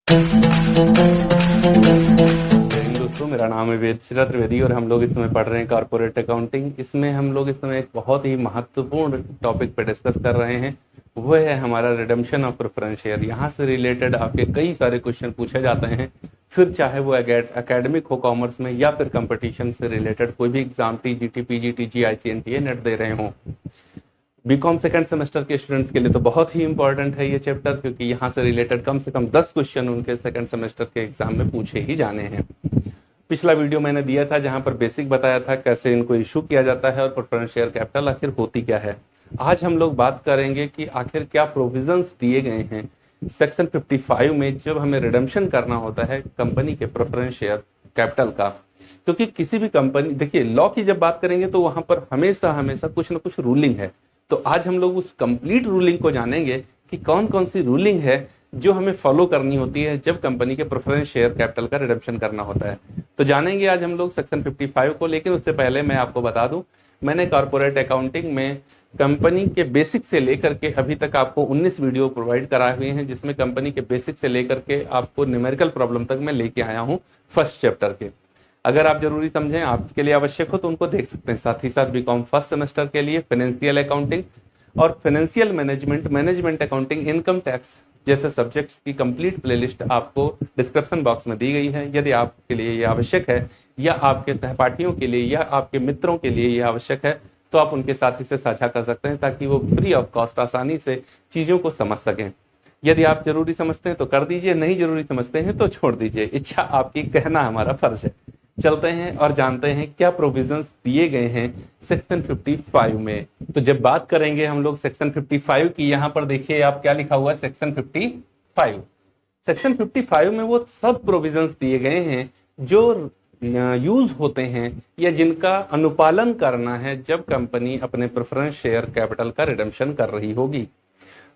दोस्तों, मेरा नाम है वेद श्री त्रिवेदी और हम लोग इस समय पढ़ रहे हैं कॉर्पोरेट अकाउंटिंग। इसमें हम लोग इस समय एक बहुत ही महत्वपूर्ण टॉपिक पे डिस्कस कर रहे हैं। वो है हमारा रिडम्पशन ऑफ प्रेफरेंस शेयर। यहाँ से रिलेटेड आपके कई सारे क्वेश्चन पूछे जाते हैं, फिर चाहे वो एकेडमिक हो कॉमर्स में या फिर कंपटीशन से रिलेटेड कोई भी exam TGT, PGT, GIC, NET दे रहे हों। बीकॉम सेकंड सेमेस्टर के स्टूडेंट्स के लिए तो बहुत ही इंपॉर्टेंट है ये चैप्टर, क्योंकि यहाँ से रिलेटेड कम से कम 10 क्वेश्चन उनके सेकंड सेमेस्टर के एग्जाम में पूछे ही जाने हैं। पिछला वीडियो मैंने दिया था जहां पर बेसिक बताया था कैसे इनको इशू किया जाता है और प्रेफरेंस शेयर कैपिटल आखिर होती क्या है। आज हम लोग बात करेंगे कि आखिर क्या प्रोविजंस दिए गए हैं सेक्शन 55 में जब हमें रिडम्पशन करना होता है कंपनी के प्रेफरेंस शेयर कैपिटल का। क्योंकि किसी भी कंपनी, देखिए लॉ की जब बात करेंगे तो वहां पर हमेशा हमेशा कुछ ना कुछ रूलिंग है। तो आज हम लोग उस कंप्लीट रूलिंग को जानेंगे कि कौन कौन सी रूलिंग है जो हमें फॉलो करनी होती है जब कंपनी के प्रेफरेंस शेयर कैपिटल का रिडम्पशन करना होता है। तो जानेंगे आज हम लोग सेक्शन 55 को। लेकिन उससे पहले मैं आपको बता दूं, मैंने कॉर्पोरेट अकाउंटिंग में कंपनी के बेसिक से लेकर के अभी तक आपको 19 वीडियो प्रोवाइड कराए हुए हैं, जिसमें कंपनी के बेसिक से लेकर के आपको न्यूमेरिकल प्रॉब्लम तक मैं लेके आया हूं फर्स्ट चैप्टर के। अगर आप जरूरी समझें, आपके लिए आवश्यक हो तो उनको देख सकते हैं। साथ ही साथ बीकॉम फर्स्ट सेमेस्टर के लिए फाइनेंशियल अकाउंटिंग और financial management, management accounting, income tax जैसे सब्जेक्ट्स की कंप्लीट प्लेलिस्ट आपको डिस्क्रिप्शन बॉक्स में दी गई है। यदि आपके लिए ये आवश्यक है या आपके सहपाठियों के लिए या आपके मित्रों के लिए ये आवश्यक है तो आप उनके साथ इसे साझा कर सकते हैं, ताकि वो फ्री ऑफ कॉस्ट आसानी से चीजों को समझ सकें। यदि आप जरूरी समझते हैं तो कर दीजिए, नहीं जरूरी समझते हैं तो छोड़ दीजिए। इच्छा आपकी, कहना हमारा फर्ज है। चलते हैं और जानते हैं क्या प्रोविजंस दिए गए हैं सेक्शन 55 में। तो जब बात करेंगे हम लोग सेक्शन 55 की, यहां पर देखिए आप क्या लिखा हुआ है, सेक्शन 55। सेक्शन 55 में वो सब प्रोविजंस दिए गए हैं जो यूज होते हैं या जिनका अनुपालन करना है जब कंपनी अपने प्रेफरेंस शेयर कैपिटल का रिडम्पशन कर रही होगी।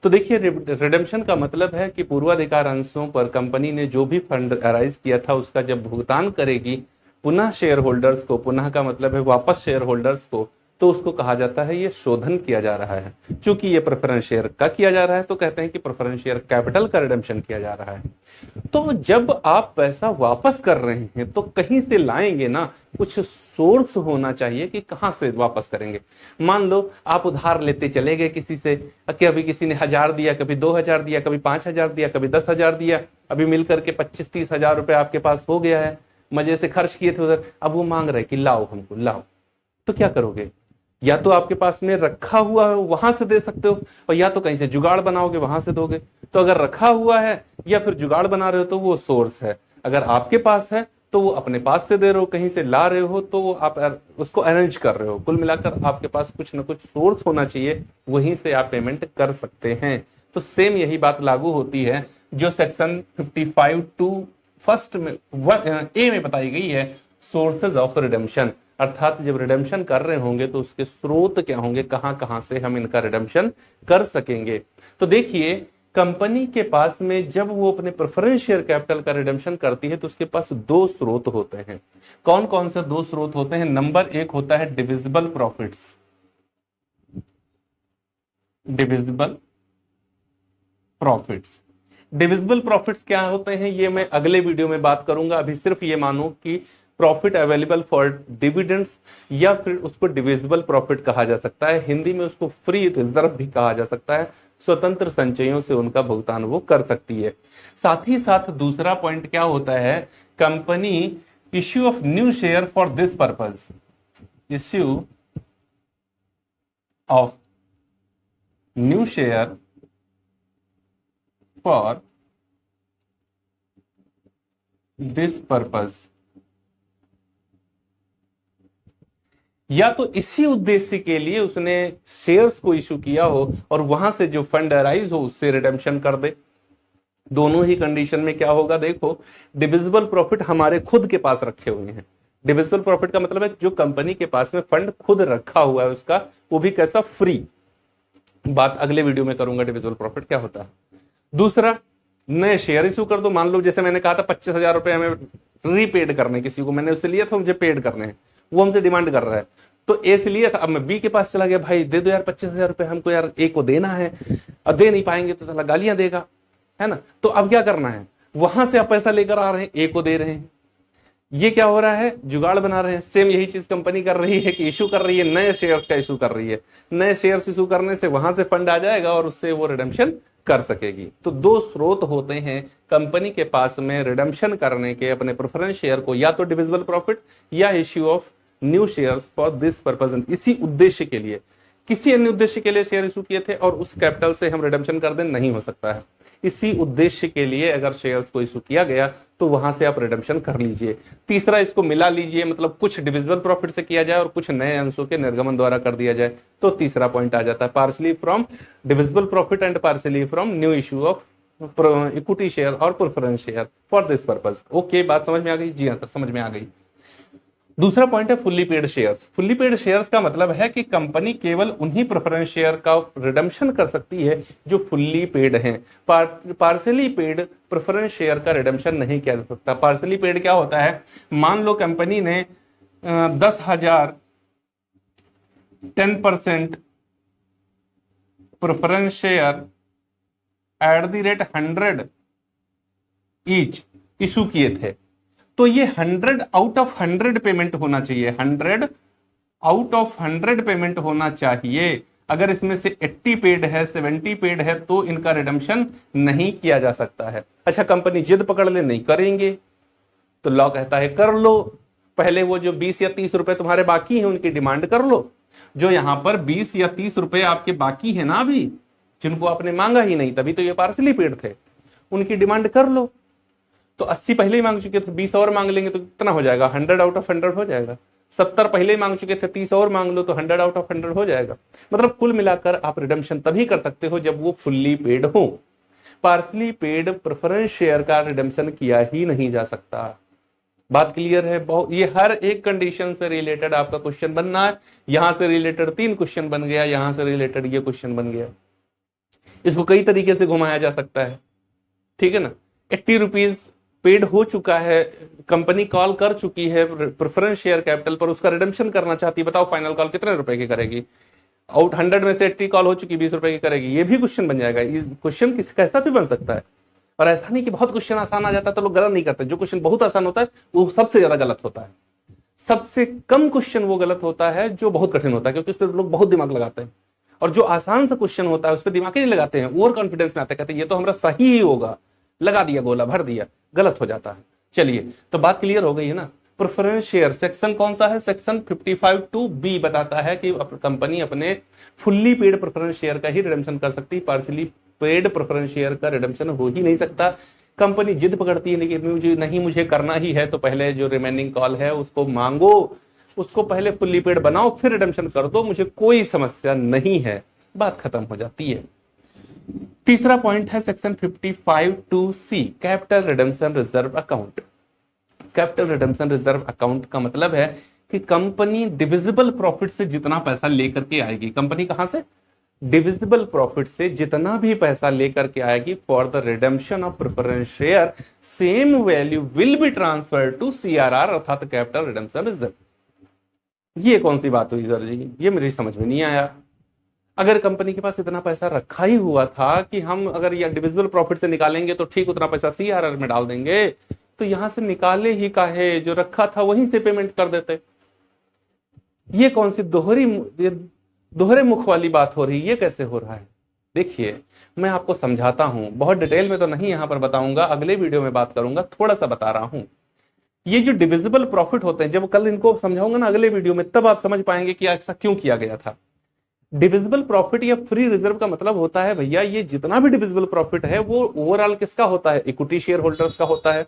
तो देखिए, रिडम्पशन का मतलब है कि पूर्वाधिकार अंशों पर कंपनी ने जो भी फंड अराइज किया था उसका जब भुगतान करेगी पुनः शेयर होल्डर्स को, पुनः का मतलब है वापस शेयर होल्डर्स को, तो उसको कहा जाता है ये शोधन किया जा रहा है। चूंकि ये प्रेफरेंस शेयर का किया जा रहा है तो कहते हैं कि प्रेफरेंस शेयर कैपिटल का रिडम्पशन किया जा रहा है। तो जब आप पैसा वापस कर रहे हैं तो कहीं से लाएंगे ना, कुछ सोर्स होना चाहिए कि कहां से वापस करेंगे। मान लो आप उधार लेते चले गए किसी से, कभी किसी ने 1000 दिया, कभी 2000 दिया, कभी 5000 दिया, कभी 10,000 दिया, अभी मिलकर के 25-30 हजार रुपए आपके पास हो गया है, मजे से खर्च किए थे उधर। अब वो मांग रहे कि लाओ हमको, लाओ। तो क्या करोगे? या तो आपके पास में रखा हुआ है वहां से दे सकते हो, और या तो कहीं से जुगाड़ बनाओगे वहां से दोगे। तो अगर रखा हुआ है या फिर जुगाड़ बना रहे हो तो वो सोर्स है। अगर आपके पास है तो वो अपने पास से दे रहे हो, कहीं से ला रहे हो तो वो आप उसको अरेंज कर रहे हो। कुल मिलाकर आपके पास कुछ ना कुछ सोर्स होना चाहिए, वहीं से आप पेमेंट कर सकते हैं। तो सेम यही बात लागू होती है जो सेक्शन 55 टू फर्स्ट में ए में बताई गई है, सोर्सेज ऑफ रिडम्पशन। अर्थात जब रिडम्पशन कर रहे होंगे तो उसके स्रोत क्या होंगे, कहां कहां से हम इनका रिडम्पशन कर सकेंगे। तो देखिए, कंपनी के पास में जब वो अपने प्रेफरेंस शेयर कैपिटल का रिडम्पशन करती है तो उसके पास दो स्रोत होते हैं। कौन कौन से दो स्रोत होते हैं? नंबर एक होता है divisible profits. Divisible profits, divisible profits क्या होते हैं ये मैं अगले वीडियो में बात करूंगा। अभी सिर्फ ये मानो कि प्रॉफिट अवेलेबल फॉर डिविडेंड्स, या फिर उसको डिविजिबल प्रॉफिट कहा जा सकता है। हिंदी में उसको फ्री रिजर्व भी कहा जा सकता है। स्वतंत्र संचयों से उनका भुगतान वो कर सकती है। साथ ही साथ दूसरा पॉइंट क्या होता है, company issue of new share for this purpose, issue of new share for this purpose, या तो इसी उद्देश्य के लिए उसने शेयर्स को इशू किया हो और वहां से जो फंड अराइज हो उससे रिडम्पशन कर दे। दोनों ही कंडीशन में क्या होगा, देखो, डिविजिबल प्रॉफिट हमारे खुद के पास रखे हुए हैं। डिविजिबल प्रॉफिट का मतलब है जो कंपनी के पास में फंड खुद रखा हुआ है उसका, वो भी कैसा, फ्री। बात अगले वीडियो में करूंगा डिविजिबल प्रॉफिट क्या होता है। दूसरा, नए शेयर इशू कर दो। मान लो जैसे मैंने कहा था 25,000 रुपए हमें रीपेड करने, किसी को मैंने उससे लिया था, मुझे पेड करने हैं, वो हमसे डिमांड कर रहा है। तो ए से लिया था, अब मैं बी के पास चला गया, भाई दे दो यार 25,000 रुपए हमको यार, ए को देना है। अब दे नहीं पाएंगे तो साला गालियां देगा, है ना। तो अब क्या करना है, वहां से आप पैसा लेकर आ रहे हैं, ए को दे रहे हैं। ये क्या हो रहा है, जुगाड़ बना रहे हैं। सेम यही चीज कंपनी कर रही है कि इशू कर रही है, नए शेयर्स का इशू कर रही है। नए शेयर्स इशू करने से वहां से फंड आ जाएगा और उससे वो रिडेम्पशन कर सकेगी। तो दो स्रोत होते हैं कंपनी के पास में रिडेम्पशन करने के अपने प्रेफरेंस शेयर को, या तो डिविजिबल प्रॉफिट या issue of new shares for this purpose. इसी उद्देश्य के लिए, किसी अन्य उद्देश्य के लिए शेयर इशू किए थे और उस कैपिटल से हम रिडेम्पशन कर दें, नहीं हो सकता है। इसी उद्देश्य के लिए अगर शेयर्स को इशू किया गया तो वहां से आप रिडेम्पशन कर लीजिए। तीसरा, इसको मिला लीजिए, मतलब कुछ डिविजिबल प्रॉफिट से किया जाए और कुछ नए अंशों के निर्गमन द्वारा कर दिया जाए, तो तीसरा पॉइंट आ जाता है, partially from divisible profit and partially from new issue of equity share और preference share for this purpose. Okay, बात समझ में आ गई? जी हाँ सर, समझ में आ गई। दूसरा पॉइंट है fully paid shares. Fully paid shares का मतलब है कि कंपनी केवल उन्हीं प्रेफरेंस शेयर का रिडेम्पशन कर सकती है जो फुल्ली पेड हैं। पार्सली पेड प्रेफरेंस शेयर का रिडेम्पशन नहीं किया जा सकता। पार्सली पेड क्या होता है, मान लो कंपनी ने 10,000 10% preference share at the rate 100 each issue किए थे, तो ये 100 आउट ऑफ 100 पेमेंट होना चाहिए। 100 आउट ऑफ 100 पेमेंट होना चाहिए। अगर इसमें से 80 पेड है, 70 पेड है, तो इनका रिडेम्पशन नहीं किया जा सकता है। अच्छा, कंपनी जिद पकड़ ले, नहीं करेंगे, तो लॉ कहता है कर लो। पहले वो जो 20 या 30 रुपए तुम्हारे बाकी हैं उनकी डिमांड कर लो। जो यहां पर 20 या 30 रुपए आपके बाकी है ना अभी, जिनको आपने मांगा ही नहीं, तभी तो ये पार्सली पेड थे, उनकी डिमांड कर लो। तो 80 पहले ही मांग चुके थे, 20 और मांग लेंगे तो कितना हो जाएगा, 100 आउट ऑफ 100 हो जाएगा। 70 पहले ही मांग चुके थे, 30 और मांग लो तो 100 आउट ऑफ 100 हो जाएगा। मतलब कुल मिलाकर आप रिडेम्पशन तभी कर सकते हो जब वो फुल्ली पेड हो। पार्सली पेड प्रेफरेंस शेयर का रिडेम्पशन किया ही नहीं जा सकता। बात क्लियर है? बहुत, ये हर एक कंडीशन से रिलेटेड आपका क्वेश्चन बनना है। यहां से रिलेटेड 3 क्वेश्चन बन गया, यहां से रिलेटेड ये क्वेश्चन बन गया। इसको कई तरीके से घुमाया जा सकता है, ठीक है ना। 80 रुपीज पेड हो चुका है, कंपनी कॉल कर चुकी है प्रेफरेंस शेयर कैपिटल पर, उसका रिडेम्पशन करना चाहती है, बताओ फाइनल कॉल कितने रुपए की करेगी? आउट 100 में से 80 कॉल हो चुकी, 20 रुपए की करेगी। ये भी क्वेश्चन बन जाएगा। इस क्वेश्चन किसी कैसा भी बन सकता है। और ऐसा नहीं कि बहुत क्वेश्चन आसान आ जाता है तो लोग गलत नहीं करते। जो क्वेश्चन बहुत आसान होता है वो सबसे ज्यादा गलत होता है। सबसे कम क्वेश्चन वो गलत होता है जो बहुत कठिन होता है, क्योंकि उस पर लोग बहुत दिमाग लगाते हैं। और जो आसान सा क्वेश्चन होता है उस पर दिमाग ही नहीं लगाते हैं, ओवर कॉन्फिडेंस में आते, कहते हैं ये तो हमारा सही ही होगा, लगा दिया गोला, भर दिया, गलत हो जाता है। चलिए, तो बात क्लियर हो गई है ना। प्रेफरेंस शेयर सेक्शन कौन सा है? सेक्शन 55(2)(b बताता है कि कंपनी अपने फुल्ली पेड प्रेफरेंस शेयर का ही रिडेम्पशन कर सकती है, पार्सली पेड प्रेफरेंस शेयर का रिडेम्पशन हो ही नहीं सकता। कंपनी जिद पकड़ती है लेकिन मुझे करना ही है, तो पहले जो रिमेनिंग कॉल है उसको मांगो, उसको पहले फुल्ली पेड बनाओ, फिर रिडेम्पशन कर दो, मुझे कोई समस्या नहीं है, बात खत्म हो जाती है। तीसरा पॉइंट है section 55(2)(c) capital redemption reserve account. Capital redemption reserve account का मतलब है कि कंपनी डिविजिबल प्रॉफिट से जितना पैसा लेकर के आएगी, कंपनी कहां से? डिविजिबल प्रॉफिट से जितना भी पैसा लेकर के आएगी for the redemption of preference share, same value will be transfer to CRR अर्थात कैपिटल रिडेम्पशन रिजर्व। ये कौन सी बात हुई सर जी? ये मेरी समझ में नहीं आया। अगर कंपनी के पास इतना पैसा रखा ही हुआ था कि हम अगर ये डिविजिबल प्रॉफिट से निकालेंगे तो ठीक उतना पैसा CRR में डाल देंगे, तो यहां से निकाले ही काहे, जो रखा था वहीं से पेमेंट कर देते। ये कौन सी दोहरे मुख वाली बात हो रही है? ये कैसे हो रहा है? देखिए, मैं आपको समझाता हूं, बहुत डिटेल में तो नहीं यहां पर बताऊंगा, अगले वीडियो में बात करूंगा, थोड़ा सा बता रहा हूं। ये जो डिविजिबल प्रॉफिट होते हैं, जब कल इनको समझाऊंगा ना अगले वीडियो में, तब आप समझ पाएंगे कि ऐसा क्यों किया गया था। डिविजिबल प्रॉफिट या फ्री रिजर्व का मतलब होता है भैया, ये जितना भी डिविजिबल प्रॉफिट है वो ओवरऑल किसका होता है? इक्विटी शेयर होल्डर्स का होता है।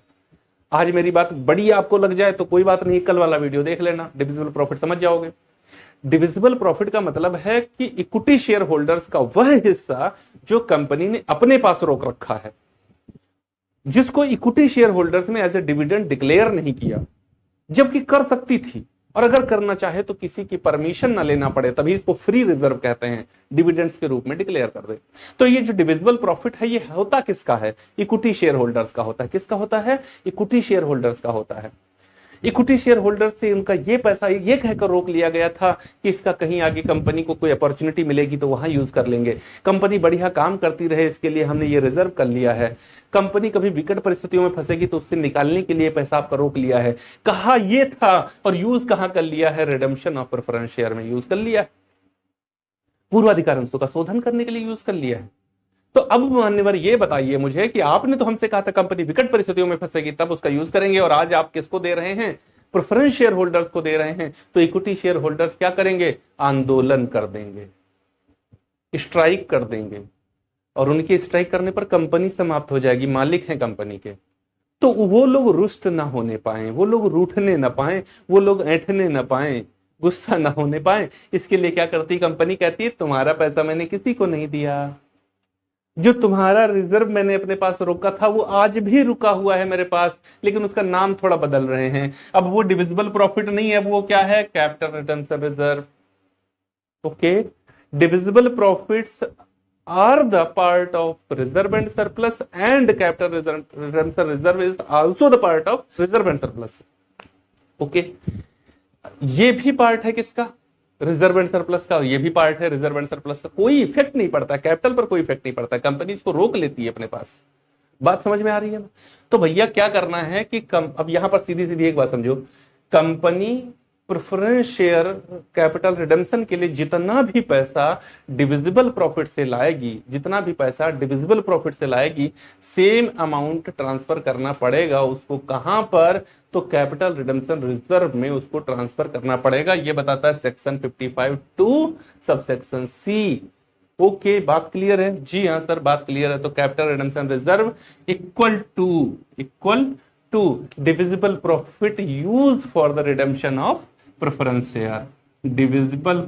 आज मेरी बात बड़ी आपको लग जाए तो कोई बात नहीं, कल वाला वीडियो देख लेना, डिविजिबल प्रॉफिट समझ जाओगे। डिविजिबल प्रॉफिट का मतलब है कि इक्विटी शेयर होल्डर्स का वह हिस्सा जो कंपनी ने अपने पास रोक रखा है, जिसको इक्विटी शेयर होल्डर्स में एज ए डिविडेंड डिक्लेयर नहीं किया, जबकि कर सकती थी, और अगर करना चाहे तो किसी की परमिशन ना लेना पड़े, तभी इसको फ्री रिजर्व कहते हैं, डिविडेंड्स के रूप में डिक्लेयर कर दे। तो ये जो डिविजिबल प्रॉफिट है ये होता किसका है? इक्विटी शेयर होल्डर्स का होता है। किसका होता है? इक्विटी शेयर होल्डर्स का होता है। इक्विटी शेयर होल्डर से उनका ये पैसा ये कहकर रोक लिया गया था कि इसका कहीं आगे कंपनी को कोई अपॉर्चुनिटी मिलेगी तो वहां यूज कर लेंगे, कंपनी बढ़िया काम करती रहे इसके लिए हमने ये रिजर्व कर लिया है, कंपनी कभी विकट परिस्थितियों में फंसेगी तो उससे निकालने के लिए पैसा आपका रोक लिया है। कहा ये था और यूज कहां कर लिया है? रिडेम्पशन ऑफ प्रेफरेंस शेयर में यूज कर लिया है, पूर्वाधिकार अंशों का शोधन करने के लिए यूज कर लिया है। तो अब मान्यवर ये बताइए मुझे कि आपने तो हमसे कहा था कंपनी विकट परिस्थितियों में फंसेगी तब उसका यूज करेंगे, और आज आप किसको दे रहे हैं? प्रेफरेंस शेयर होल्डर्स को दे रहे हैं। तो इक्विटी शेयर होल्डर्स क्या करेंगे? आंदोलन कर देंगे, स्ट्राइक कर देंगे, और उनके स्ट्राइक करने पर कंपनी समाप्त हो जाएगी, मालिक हैं कंपनी के। तो वो लोग रुष्ट ना होने पाए, वो लोग रूठने ना पाए, वो लोग ऐंठने ना पाए, गुस्सा ना होने पाए, इसके लिए क्या करती कंपनी? कहती है तुम्हारा पैसा मैंने किसी को नहीं दिया, जो तुम्हारा रिजर्व मैंने अपने पास रोका था वो आज भी रुका हुआ है मेरे पास, लेकिन उसका नाम थोड़ा बदल रहे हैं। अब वो डिविजिबल प्रॉफिट नहीं है, वो क्या है? Capital return reserve. Okay, divisible profits are the part of reserve and surplus, and capital return reserve is also the part of reserve and surplus. Okay, ये भी पार्ट है किसका? रिजर्व एंड सरप्लस का, ये भी पार्ट है reserve and surplus का। कोई इफेक्ट नहीं पड़ता कैपिटल पर, कोई इफेक्ट नहीं पड़ता, कंपनी इसको रोक लेती है अपने पास। बात समझ में आ रही है ना? तो भैया क्या करना है कि अब यहां पर सीधी सीधी एक बात समझो, company preference share capital redemption के लिए जितना भी पैसा डिविजिबल प्रॉफिट से लाएगी, जितना भी पैसा डिविजिबल प्रॉफिट से लाएगी, सेम अमाउंट ट्रांसफर करना पड़ेगा उसको। कहां पर? तो कैपिटल रिडेम्पशन रिजर्व में उसको ट्रांसफर करना पड़ेगा। ये बताता है सेक्शन 55(2) सबसेक्शन सी। ओके, बात क्लियर है? जी हाँ सर, बात क्लियर है। तो capital redemption reserve equal to divisible profit use for the redemption of preference share. Divisible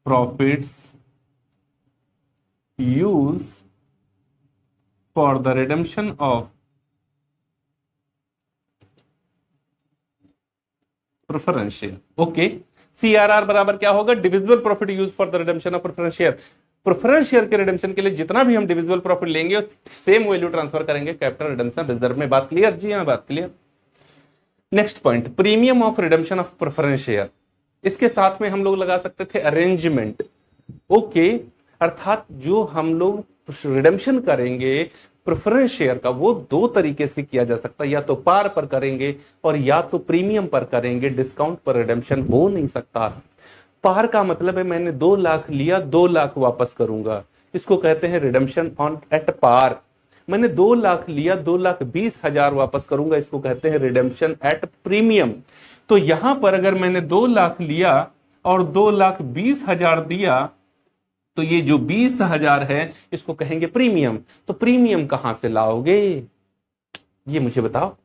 profits use for the redemption of preference share. Okay, CRR बराबर क्या होगा? Divisible profit use for the redemption of preference share. Preference share के redemption के लिए जितना भी हम divisible profit लेंगे सेम वैल्यू ट्रांसफर करेंगे कैपिटल रिडेम्पशन रिजर्व में। बात क्लियर? जी हाँ, बात clear. Next point, premium of redemption of preference share. इसके साथ में हम लोग लगा सकते थे अरेंजमेंट। ओके, अर्थात जो हम लोग रिडेम्पशन करेंगे प्रेफरेंस शेयर का वो दो तरीके से किया जा सकता है, या तो पार पर करेंगे और या तो प्रीमियम पर करेंगे। डिस्काउंट पर रिडेम्पशन हो नहीं सकता। पार का मतलब है मैंने 2 लाख लिया, 2 लाख वापस करूंगा, इसको कहते हैं रिडेम्पशन ऑन एट पार। मैंने 2 लाख लिया, 2,20,000 वापस करूंगा, इसको कहते हैं रिडेम्पशन एट प्रीमियम। तो यहां पर अगर मैंने 2 लाख लिया और 2,20,000 दिया तो ये जो 20,000 है इसको कहेंगे प्रीमियम। तो प्रीमियम कहां से लाओगे? ये मुझे बताओ।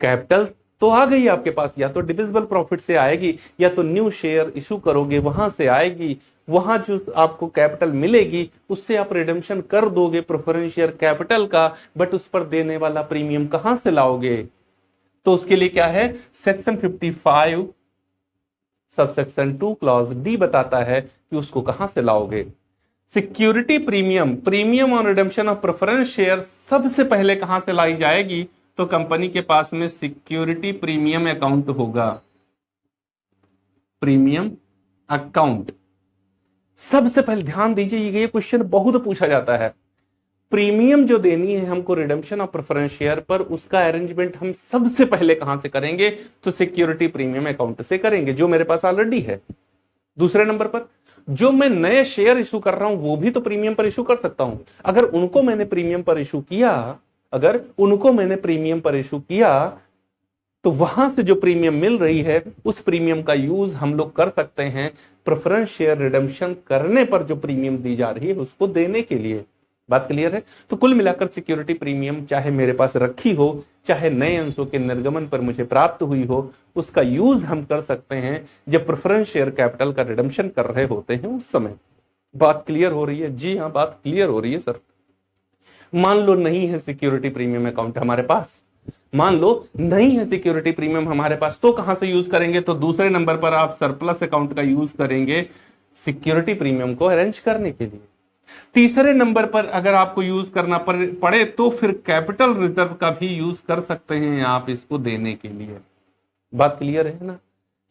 कैपिटल तो आ गई आपके पास, या तो डिविजिबल प्रॉफिट से आएगी या तो न्यू शेयर इशू करोगे वहां से आएगी। वहां जो आपको कैपिटल मिलेगी उससे आप रिडेम्पशन कर दोगे प्रेफरेंस शेयर कैपिटल का, बट उस पर देने वाला प्रीमियम कहां से लाओगे? तो उसके लिए क्या है? सेक्शन 55 सबसेक्शन 2 क्लॉज डी बताता है कि उसको कहां से लाओगे। Security premium, premium on redemption of preference share सबसे पहले कहां से लाई जाएगी? तो कंपनी के पास में सिक्योरिटी प्रीमियम अकाउंट होगा। प्रीमियम अकाउंट सबसे पहले, ध्यान दीजिए ये क्वेश्चन बहुत पूछा जाता है। प्रीमियम जो देनी है हमको रिडेम्पशन ऑफ प्रेफरेंस शेयर पर, उसका अरेंजमेंट हम सबसे पहले कहां से करेंगे? तो सिक्योरिटी प्रीमियम अकाउंट से करेंगे, जो मेरे पास ऑलरेडी है। दूसरे नंबर पर जो मैं नए शेयर इशू कर रहा हूं वो भी तो प्रीमियम पर इशू कर सकता हूं। अगर उनको मैंने प्रीमियम पर इशू किया, तो वहां से जो प्रीमियम मिल रही है उस प्रीमियम का यूज हम लोग कर सकते हैं प्रेफरेंस शेयर रिडेम्पशन करने पर जो प्रीमियम दी जा रही है उसको देने के लिए। बात क्लियर है? तो कुल मिलाकर सिक्योरिटी प्रीमियम चाहे मेरे पास रखी हो, चाहे नए अंशों के निर्गमन पर मुझे प्राप्त हुई हो, उसका यूज हम कर सकते हैं जब प्रेफरेंस शेयर कैपिटल का रिडेम्पशन कर रहे होते हैं उस समय। बात क्लियर हो रही है? जी हाँ, बात क्लियर हो रही है सर। मान लो नहीं है सिक्योरिटी प्रीमियम अकाउंट हमारे पास, मान लो नहीं है सिक्योरिटी प्रीमियम हमारे पास, तो कहां से यूज करेंगे? तो दूसरे नंबर पर आप सरप्लस अकाउंट का यूज करेंगे सिक्योरिटी प्रीमियम को अरेंज करने के लिए। तीसरे नंबर पर अगर आपको यूज करना पड़े तो फिर कैपिटल रिजर्व का भी यूज कर सकते हैं आप इसको देने के लिए। बात क्लियर है ना?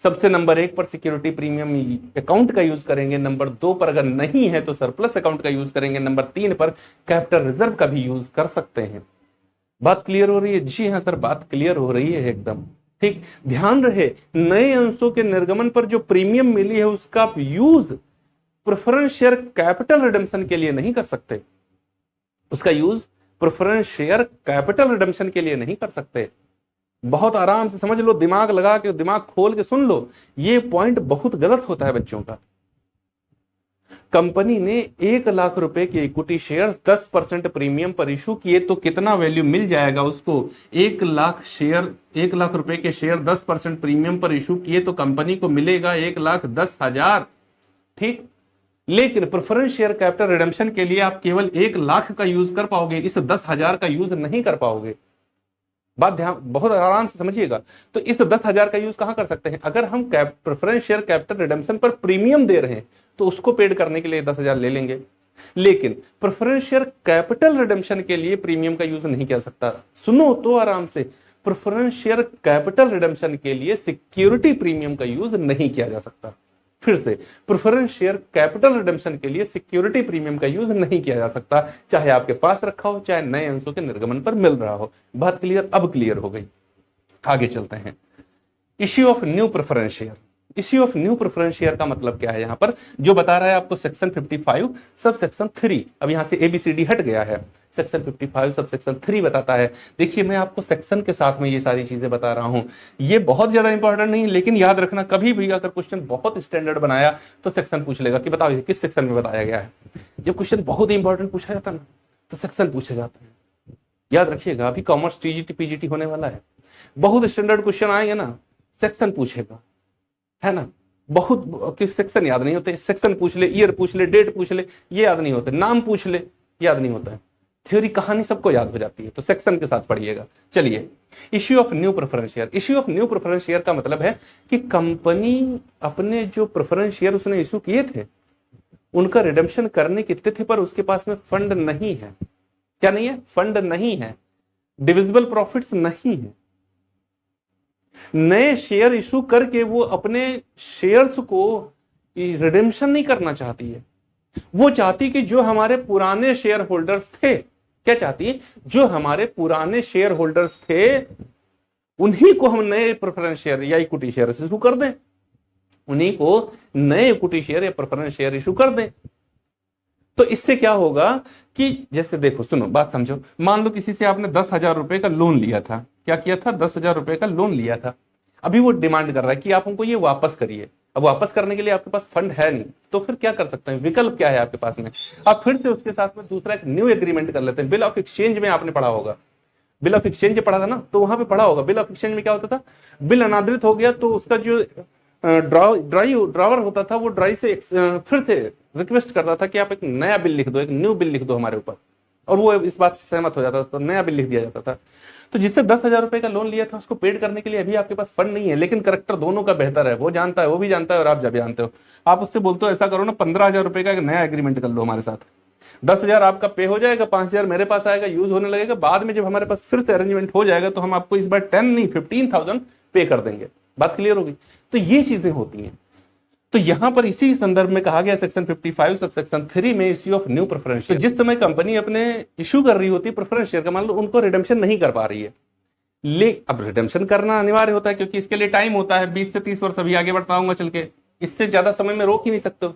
सबसे नंबर 1 पर सिक्योरिटी प्रीमियम अकाउंट का यूज करेंगे, नंबर 2 पर अगर नहीं है तो सरप्लस अकाउंट का यूज करेंगे, नंबर 3 पर कैपिटल रिजर्व का भी यूज कर सकते हैं। बात क्लियर हो रही है? जी हाँ सर, बात क्लियर हो रही है एकदम ठीक। ध्यान रहे, नए अंशों के निर्गमन पर जो प्रीमियम मिली है उसका आप use preference share capital redemption के लिए नहीं कर सकते, उसका use preference share capital redemption के लिए नहीं कर सकते। बहुत आराम से समझ लो, दिमाग लगा के, दिमाग खोल के सुन लो, ये पॉइंट बहुत गलत होता है बच्चों का। कंपनी ने 1 लाख रुपए के इक्विटी शेयर्स 10% प्रीमियम पर इशू किए तो कितना वैल्यू मिल जाएगा उसको? 1 लाख रुपए के शेयर 10% प्रीमियम पर इशू किए तो कंपनी को मिलेगा 1,10,000। ठीक, लेकिन प्रेफरेंस शेयर कैपिटल रिडम्पशन के लिए आप केवल 1 लाख का यूज कर पाओगे, इस 10,000 का यूज नहीं कर पाओगे। बात ध्यान बहुत आराम से समझिएगा। तो इस 10,000 का यूज कहां कर सकते हैं? अगर हम प्रेफरेंस शेयर कैपिटल रिडम्पशन पर प्रीमियम दे रहे हैं तो उसको पेड करने के लिए 10,000 ले लेंगे, लेकिन प्रेफरेंस शेयर कैपिटल रिडम्पशन के लिए प्रीमियम का यूज नहीं किया सकता। सुनो तो आराम से, प्रेफरेंस शेयर कैपिटल रिडम्पशन के लिए सिक्योरिटी प्रीमियम का यूज नहीं किया जा सकता। फिर से, प्रेफरेंस शेयर कैपिटल रिडम्पशन के लिए सिक्योरिटी प्रीमियम का यूज नहीं किया जा सकता, चाहे आपके पास रखा हो, चाहे नए अंशों के निर्गमन पर मिल रहा हो। बात क्लियर? अब क्लियर हो गई। आगे चलते हैं। Issue of new preference share. Issue of new preference share का मतलब क्या है? यहां पर जो बता रहा है आपको सेक्शन 55 सब सेक्शन 3, अब यहां से ABCD हट गया है, सेक्शन 55 सब सेक्शन 3 बताता है। देखिए, मैं आपको सेक्शन के साथ में ये सारी चीजें बता रहा हूं, ये बहुत ज्यादा इंपॉर्टेंट नहीं, लेकिन याद रखना कभी भी अगर क्वेश्चन बहुत स्टैंडर्ड बनाया तो सेक्शन पूछ लेगा कि बताओ किस सेक्शन में बताया गया है। जब क्वेश्चन बहुत ही इंपॉर्टेंट पूछा जाता ना तो सेक्शन पूछे जाते हैं। याद रखिएगा, अभी कॉमर्स TGT PGT होने वाला है, बहुत स्टैंडर्ड क्वेश्चन आएंगे ना, सेक्शन पूछेगा, है ना। बहुत किस सेक्शन याद नहीं होते, सेक्शन पूछ ले, ईयर पूछ ले, डेट पूछ ले, ये याद नहीं होते, नाम पूछ ले, याद नहीं होता है। थ्योरी कहानी सबको याद हो जाती है, तो सेक्शन के साथ पढ़िएगा। चलिए, issue of new preference share. Issue of new preference share का मतलब है कि कंपनी अपने जो प्रेफरेंस शेयर उसने इश्यू किए थे उनका रिडम्पशन करने की तिथि पर उसके पास में फंड नहीं है। क्या नहीं है? फंड नहीं है, डिविजिबल प्रॉफिट्स नहीं है। नए शेयर इशू करके वो अपने शेयर्स को रिडेम्पशन नहीं करना चाहती है, वो चाहती कि जो हमारे पुराने शेयर होल्डर्स थे, क्या चाहती? जो हमारे पुराने शेयर होल्डर्स थे उन्हीं को हम नए प्रेफरेंस शेयर या इक्विटी शेयर इशू कर दें, उन्हीं को नए इक्विटी शेयर या प्रेफरेंस शेयर इशू कर दें। तो इससे क्या होगा कि जैसे देखो, सुनो बात समझो, मान लो किसी से आपने 10,000 रुपए का लोन लिया था। क्या किया था? 10,000 रुपए का लोन लिया था। अभी वो डिमांड कर रहा है कि आप हमको ये वापस करिए। अब वापस करने के लिए आपके पास फंड है नहीं, तो फिर क्या कर सकते हैं? विकल्प क्या है आपके पास में? आप फिर से उसके साथ में दूसरा एक न्यू एग्रीमेंट कर लेते हैं। बिल ऑफ एक्सचेंज में आपने पढ़ा होगा, बिल ऑफ एक्सचेंज पढ़ा था ना, तो वहां पे पढ़ा होगा बिल ऑफ एक्सचेंज में क्या होता था? बिल अनादृत हो गया तो उसका जो ड्रावर होता था वो ड्राई से फिर से रिक्वेस्ट करता था कि आप एक नया बिल लिख दो, एक न्यू बिल लिख दो हमारे ऊपर, और वो इस बात से सहमत हो जाता था तो नया बिल लिख दिया जाता था। तो जिससे 10,000 रुपए का लोन लिया था उसको पेड करने के लिए अभी आपके पास फंड नहीं है, लेकिन करेक्टर दोनों का बेहतर है, वो जानता है, वो भी जानता है और आप जब जानते हो। आप उससे बोलते हो ऐसा करो ना, 15,000 रुपए का एक नया एग्रीमेंट कर लो हमारे साथ, 10,000 आपका पे हो जाएगा, 5,000 मेरे पास आएगा, यूज होने लगेगा। बाद में जब हमारे पास फिर से अरेंजमेंट हो जाएगा तो हम आपको इस बार 10 नहीं 15,000 पे कर देंगे। बात क्लियर होगी? तो ये चीजें होती हैं। तो यहां पर इसी संदर्भ में कहा गया सेक्शन 55 सब सेक्शन 3 में issue of new preference share. जिस समय कंपनी अपने इश्यू कर रही होती है प्रेफरेंस शेयर का, मान लो उनको रिडेम्पशन नहीं कर पा रही है, अब रिडेम्पशन करना अनिवार्य होता है क्योंकि इसके लिए टाइम होता है 20 से 30 वर्ष, अभी आगे बढ़ता हूँ चल के, इससे ज्यादा समय में रोक ही नहीं सकते हो।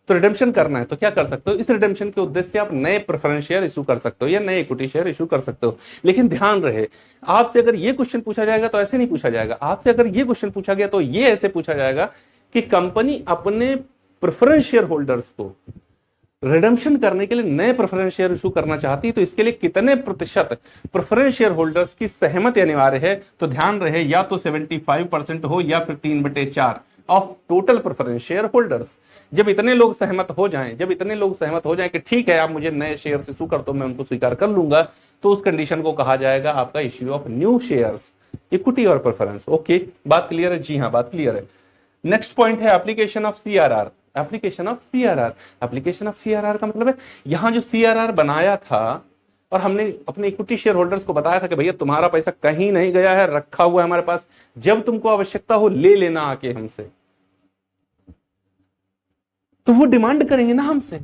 तो रिडेम्पशन करना है तो क्या कर सकते हो? इस रिडेम्पशन के उद्देश्य से आप नए प्रेफरेंस शेयर इशू कर सकते हो या नए इक्विटी शेयर इशू कर सकते हो। लेकिन ध्यान रहे, आपसे अगर ये क्वेश्चन पूछा जाएगा तो ऐसे नहीं पूछा जाएगा। आपसे अगर ये क्वेश्चन पूछा गया तो ये ऐसे पूछा जाएगा कि कंपनी अपने प्रेफरेंस शेयर होल्डर्स को रिडेम्पशन करने के लिए नए प्रेफरेंस शेयर इशू करना चाहती है, तो इसके लिए कितने प्रतिशत प्रेफरेंस शेयर होल्डर्स की सहमति अनिवार्य है? तो ध्यान रहे, या तो 75% हो या फिर 3/4 of total preference share holders. जब इतने लोग सहमत हो जाएं, जब इतने लोग सहमत हो जाएं कि ठीक है आप मुझे नए शेयर इशू कर दो, मैं उनको स्वीकार कर लूंगा, तो उस कंडीशन को कहा जाएगा आपका issue of new shares, equity और प्रेफरेंस। ओके, बात क्लियर है? जी हाँ, बात क्लियर है। नेक्स्ट पॉइंट है application of CRR। Application of CRR. Application of CRR का मतलब है यहां जो सीआरआर बनाया था और हमने अपने इक्विटी शेयर होल्डर्स को बताया था कि भैया तुम्हारा पैसा कहीं नहीं गया है, रखा हुआ है हमारे पास, जब तुमको आवश्यकता हो ले लेना आके हमसे, तो वो डिमांड करेंगे ना हमसे।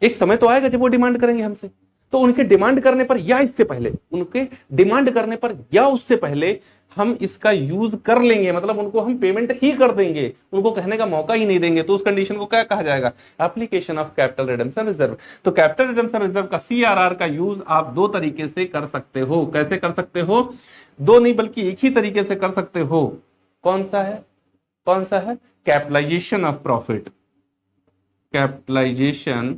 एक समय तो आएगा जब वो डिमांड करेंगे हमसे, तो उनके डिमांड करने पर या इससे पहले, उनके डिमांड करने पर या उससे पहले हम इसका यूज कर लेंगे, मतलब उनको हम पेमेंट ही कर देंगे, उनको कहने का मौका ही नहीं देंगे, तो उस कंडीशन को क्या कहा जाएगा? Application of capital redemption reserve. तो कैपिटल रिडेम्पशन रिजर्व का सीआरआर का यूज आप दो तरीके से कर सकते हो। कैसे कर सकते हो? दो नहीं बल्कि एक ही तरीके से कर सकते हो। कौन सा है? कौन सा है? Capitalisation of profit, capitalisation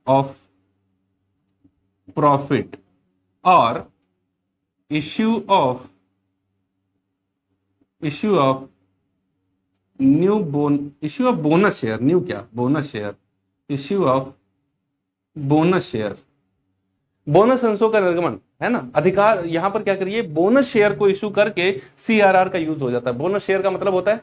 of profit और issue of issue of bonus share. New क्या? Bonus share. Issue of bonus share, bonus अंशों का निर्गमन है ना, अधिकार। यहां पर क्या करिए, बोनस शेयर को इश्यू करके सीआरआर का यूज हो जाता है। बोनस शेयर का मतलब होता है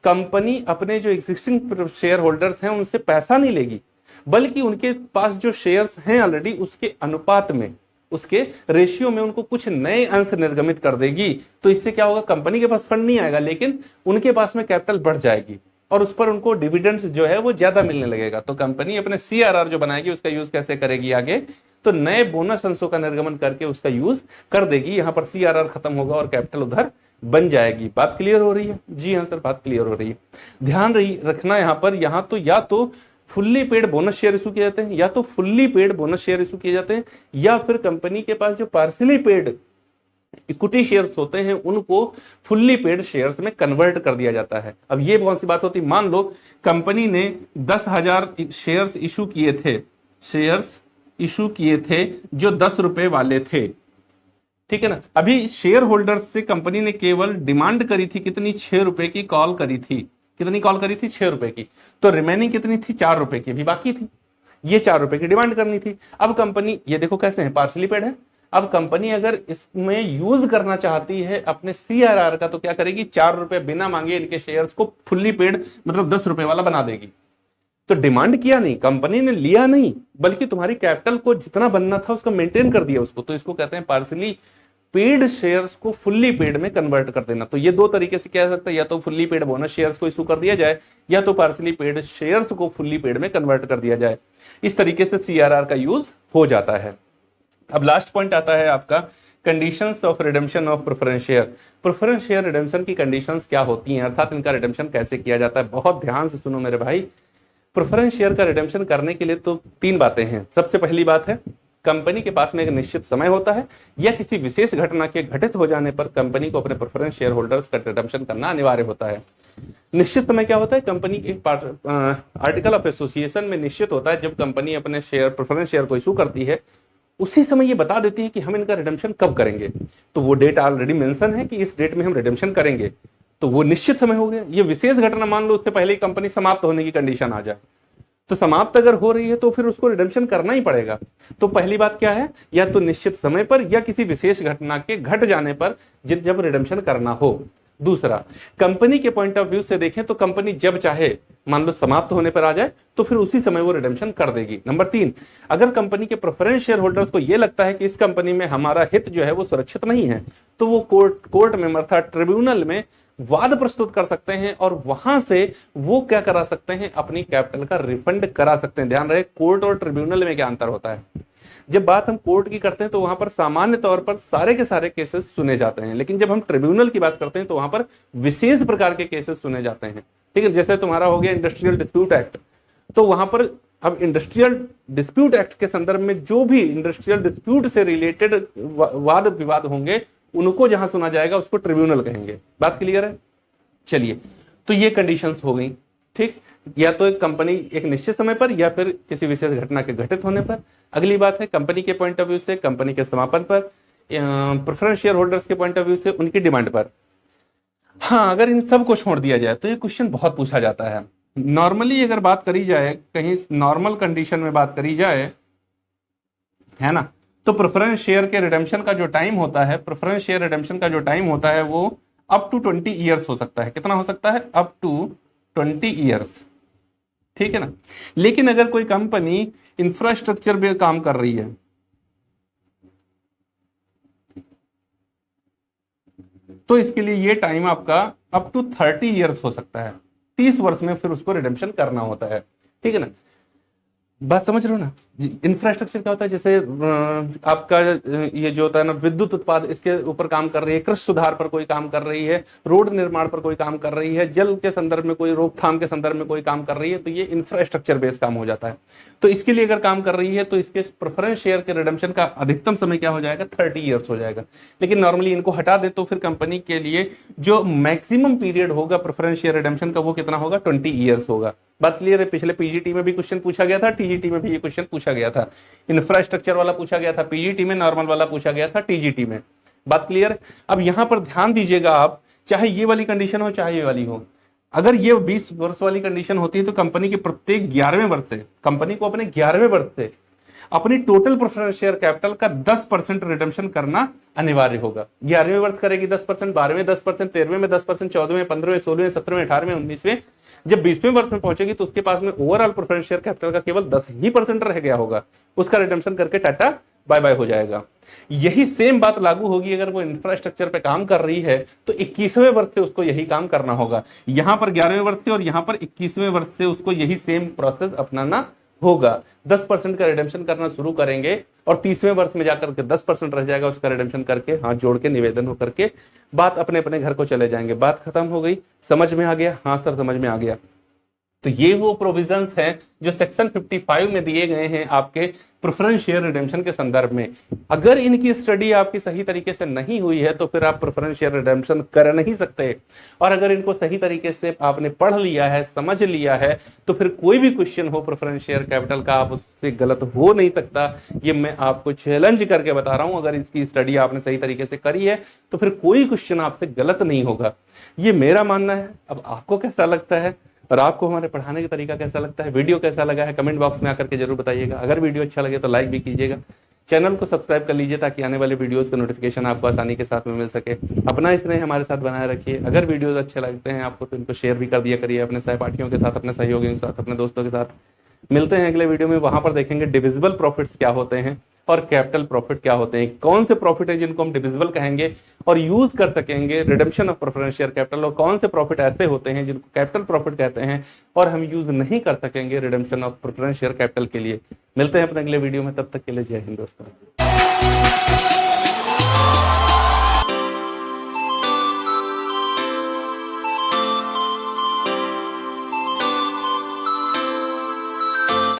कंपनी अपने जो एग्जिस्टिंग शेयर होल्डर्स हैं उनसे पैसा नहीं लेगी, बल्कि उनके पास जो शेयर्स हैं ऑलरेडी उसके अनुपात में, उसके रेशियो में उनको कुछ नए अंश निर्गमित कर देगी। तो इससे क्या होगा? कंपनी के पास फंड नहीं आएगा, लेकिन उनके पास में कैपिटल बढ़ जाएगी और उस पर उनको डिविडेंड्स जो है वो ज्यादा मिलने लगेगा। तो कंपनी अपने सीआरआर जो बनाएगी उसका यूज कैसे करेगी आगे? तो नए बोनस अंशों का निर्गमन करके उसका यूज कर देगी। यहां पर सीआरआर खत्म होगा और कैपिटल उधर बन जाएगी। बात क्लियर हो रही है? जी हाँ सर, बात क्लियर हो रही है। ध्यान रखना यहां पर, यहां तो या तो fully paid bonus share issue किए जाते हैं, या तो fully paid bonus share issue किए जाते हैं, या फिर कंपनी के पास जो पार्सली पेड इक्विटी शेयर्स होते हैं उनको फुल्ली पेड शेयर्स में कन्वर्ट कर दिया जाता है। अब ये कौन सी बात होती है? मान लो कंपनी ने 10,000 शेयर्स इशू किए थे, शेयर्स इशू किए थे जो 10 रुपए वाले थे, ठीक है ना। अभी शेयर होल्डर्स से कंपनी ने केवल डिमांड करी थी कितनी? 6 रुपए की कॉल करी थी। कितनी कॉल करी थी? 6 रुपए की। तो रिमेनिंग कितनी थी? 4 रुपए की भी बाकी थी। ये 4 रुपए की डिमांड करनी थी। अब कंपनी, ये देखो कैसे है, पार्सली पेड है। अब कंपनी अगर इसमें यूज करना चाहती है अपने सीआरआर का, तो क्या करेगी? 4 रुपए बिना मांगे इनके शेयर्स को फुल्ली पेड मतलब 10 रुपए वाला बना देगी। तो डिमांड किया नहीं, कंपनी ने लिया नहीं, बल्कि तुम्हारी कैपिटल को जितना बनना था उसका मेंटेन कर दिया उसको। तो इसको कहते हैं पार्सली पेड शेयर्स को फुल्ली पेड में कन्वर्ट कर देना। तो ये दो तरीके से क्या सकता है, या तो फुल्ली पेड बोनस शेयर्स को इशू कर दिया जाए, या तो पार्सली पेड शेयर्स को फुल्ली पेड में कन्वर्ट कर दिया जाए। इस तरीके से सीआरआर का यूज हो जाता है। अब लास्ट पॉइंट आता है आपका conditions of redemption of preference share. Preference share redemption की कंडीशंस क्या होती हैं, अर्थात इनका रिडेम्पशन कैसे किया जाता है। बहुत ध्यान से सुनो मेरे भाई। प्रेफरेंस शेयर का रिडेम्पशन करने के लिए तो 3 बातें हैं। सबसे पहली बात है, कंपनी के पास में एक निश्चित समय होता है, या किसी विशेष घटना के घटित हो जाने पर कंपनी को अपने प्रेफरेंस शेयर होल्डर्स का रिडेम्पशन करना अनिवार्य होता है। निश्चित समय क्या होता है? कंपनी के आर्टिकल ऑफ एसोसिएशन में निश्चित होता है, जब कंपनी अपने शेयर प्रेफरेंस शेयर को इशू करती है उसी समय ये बता देती है कि हम इनका रिडेम्पशन कब करेंगे। तो वो डेट ऑलरेडी मेंशन है कि इस डेट में हम रिडेम्पशन करेंगे, तो वो निश्चित समय हो गया। ये विशेष घटना मान लो उससे पहले ही कंपनी समाप्त होने की कंडीशन आ जाए, तो समाप्त अगर हो रही है तो फिर उसको रिडेम्पशन करना ही पड़ेगा। तो पहली बात क्या है, या तो निश्चित समय पर या किसी विशेष घटना के घट जाने पर जब रिडेम्पशन करना हो। दूसरा, कंपनी के पॉइंट ऑफ व्यू से देखें तो कंपनी जब चाहे मान लो समाप्त होने पर आ जाए तो फिर उसी समय वो रिडेम्पशन कर देगी। नंबर 3, अगर कंपनी के प्रेफरेंस शेयर होल्डर्स को यह लगता है कि इस कंपनी में हमारा हित जो है वो सुरक्षित नहीं है, तो वो कोर्ट में अर्थात ट्रिब्यूनल में वाद प्रस्तुत कर सकते हैं और वहां से वो क्या करा सकते हैं, अपनी कैपिटल का रिफंड करा सकते हैं। ध्यान रहे, कोर्ट और ट्रिब्यूनल में क्या अंतर होता है। जब बात हम कोर्ट की करते हैं तो वहां पर सामान्य तौर पर सारे के सारे केसेस सुने जाते हैं, लेकिन जब हम ट्रिब्यूनल की बात करते हैं तो वहां पर विशेष प्रकार के केसेस सुने जाते हैं। ठीक है, जैसे तुम्हारा हो गया इंडस्ट्रियल डिस्प्यूट एक्ट, तो वहां पर अब इंडस्ट्रियल डिस्प्यूट एक्ट के संदर्भ में जो भी इंडस्ट्रियल डिस्प्यूट से रिलेटेड वाद विवाद होंगे उनको जहां सुना जाएगा उसको ट्रिब्यूनल कहेंगे। बात क्लियर है? चलिए, तो ये कंडीशंस हो गई। ठीक, या तो एक कंपनी एक निश्चित समय पर या फिर किसी विशेष घटना के घटित होने पर। अगली बात है कंपनी के पॉइंट ऑफ व्यू से कंपनी के समापन पर, प्रेफरेंस शेयर होल्डर्स के पॉइंट ऑफ व्यू से उनकी डिमांड पर। हाँ, अगर इन सब को छोड़ दिया जाए तो ये क्वेश्चन बहुत पूछा जाता है। नॉर्मली अगर बात करी जाए, कहीं नॉर्मल कंडीशन में बात करी जाए, है ना, तो प्रेफरेंस शेयर के रिडेम्पशन का जो टाइम होता है, प्रेफरेंस शेयर रिडेम्पशन का जो टाइम होता है वो अप टू 20 ईयर्स हो सकता है। कितना हो सकता है? अप टू 20 ईयर्स, ठीक है ना। लेकिन अगर कोई कंपनी इंफ्रास्ट्रक्चर पे काम कर रही है तो इसके लिए ये टाइम आपका अप टू 30 ईयर्स हो सकता है, 30 वर्ष में फिर उसको रिडेम्पशन करना होता है, ठीक है ना। बात समझ रहे हो ना जी। इंफ्रास्ट्रक्चर क्या होता है, जैसे आपका ये जो होता है ना विद्युत उत्पाद, इसके ऊपर काम कर रही है, कृषि सुधार पर कोई काम कर रही है, रोड निर्माण पर कोई काम कर रही है, जल के संदर्भ में कोई रोकथाम के संदर्भ में कोई काम कर रही है, तो ये इंफ्रास्ट्रक्चर बेस्ड काम हो जाता है। तो इसके लिए अगर काम कर रही है तो इसके प्रेफरेंस शेयर के रिडेम्पशन का अधिकतम समय क्या हो जाएगा, 30 ईयर्स हो जाएगा। लेकिन नॉर्मली इनको हटा दे तो फिर कंपनी के लिए जो मैक्सिमम पीरियड होगा प्रेफरेंस शेयर रिडेम्पशन का वो कितना होगा, 20 ईयर्स होगा। बात क्लियर है। पिछले पीजीटी में भी क्वेश्चन पूछा गया था, टीजीटी में भी ये क्वेश्चन पूछा गया था। इंफ्रास्ट्रक्चर वाला पूछा गया था पीजीटी में, नॉर्मल वाला पूछा गया था टीजीटी में। बात क्लियर। अब यहां पर ध्यान दीजिएगा आप, चाहे ये वाली कंडीशन हो चाहे ये वाली हो, अगर ये 20 वर्ष वाली कंडीशन होती है तो कंपनी के प्रत्येक 11वें वर्ष से, कंपनी को अपने 11वें वर्ष से अपनी टोटल प्रेफरेंस शेयर कैपिटल का 10% रिडम्पशन करना अनिवार्य होगा। 11वें वर्ष करेगी 10%, 12वें 10%, 13वें में 10%, 14वें, 15वें, 16वें, 17वें, 18वें, 19वें, जब 20वें वर्ष में पहुंचेगी तो उसके पास में ओवरऑल प्रेफरेंस शेयर कैपिटल का केवल 10% रह गया होगा, उसका रिडम्पशन करके टाटा बाय बाय हो जाएगा। यही सेम बात लागू होगी अगर वो इंफ्रास्ट्रक्चर पे काम कर रही है तो 21वें वर्ष से उसको यही काम करना होगा। यहां पर 11वें वर्ष से और यहां पर 21वें वर्ष से उसको यही सेम प्रोसेस अपनाना होगा। 10% का रिडेम्पशन करना शुरू करेंगे और 30वें वर्ष में जाकर के 10% रह जाएगा, उसका रिडेम्पशन करके हाथ जोड़ के निवेदन होकर के बात अपने अपने घर को चले जाएंगे। बात खत्म हो गई, समझ में आ गया? हाँ सर समझ में आ गया। तो ये वो प्रोविजंस हैं जो सेक्शन 55 में दिए गए हैं आपके प्रेफरेंस शेयर रिडेम्पशन के संदर्भ में। अगर इनकी स्टडी आपकी सही तरीके से नहीं हुई है तो फिर आप प्रेफरेंस शेयर रिडेम्पशन कर नहीं सकते, और अगर इनको सही तरीके से आपने पढ़ लिया है, समझ लिया है, तो फिर कोई भी क्वेश्चन हो प्रेफरेंस शेयर कैपिटल का आप उससे गलत हो नहीं सकता। ये मैं आपको चैलेंज करके बता रहा हूं। अगर इसकी स्टडी आपने सही तरीके से करी है तो फिर कोई क्वेश्चन आपसे गलत नहीं होगा, ये मेरा मानना है। अब आपको कैसा लगता है और आपको हमारे पढ़ाने का तरीका कैसा लगता है, वीडियो कैसा लगा है, कमेंट बॉक्स में आकर के जरूर बताइएगा। अगर वीडियो अच्छा लगे तो लाइक भी कीजिएगा, चैनल को सब्सक्राइब कर लीजिए ताकि आने वाले वीडियोस का नोटिफिकेशन आपको आसानी के साथ में मिल सके। अपना स्नेह हमारे साथ बनाए रखिए। अगर वीडियोस अच्छे लगते हैं आपको तो इनको शेयर भी कर दिया करिए अपने सहपाठियों के साथ, अपने सहयोगियों के साथ, अपने दोस्तों के साथ। मिलते हैं अगले वीडियो में, वहां पर देखेंगे डिविजिबल प्रॉफिट्स क्या होते हैं और कैपिटल प्रॉफिट क्या होते हैं, कौन से प्रॉफिट है जिनको हम डिविजिबल कहेंगे और यूज कर सकेंगे redemption of preference share capital, और कौन से प्रॉफिट ऐसे होते हैं जिनको कैपिटल प्रॉफिट कहते हैं और हम यूज नहीं कर सकेंगे redemption of preference share capital के लिए। मिलते हैं अपने अगले वीडियो में, तब तक के लिए जय हिंद दोस्तों।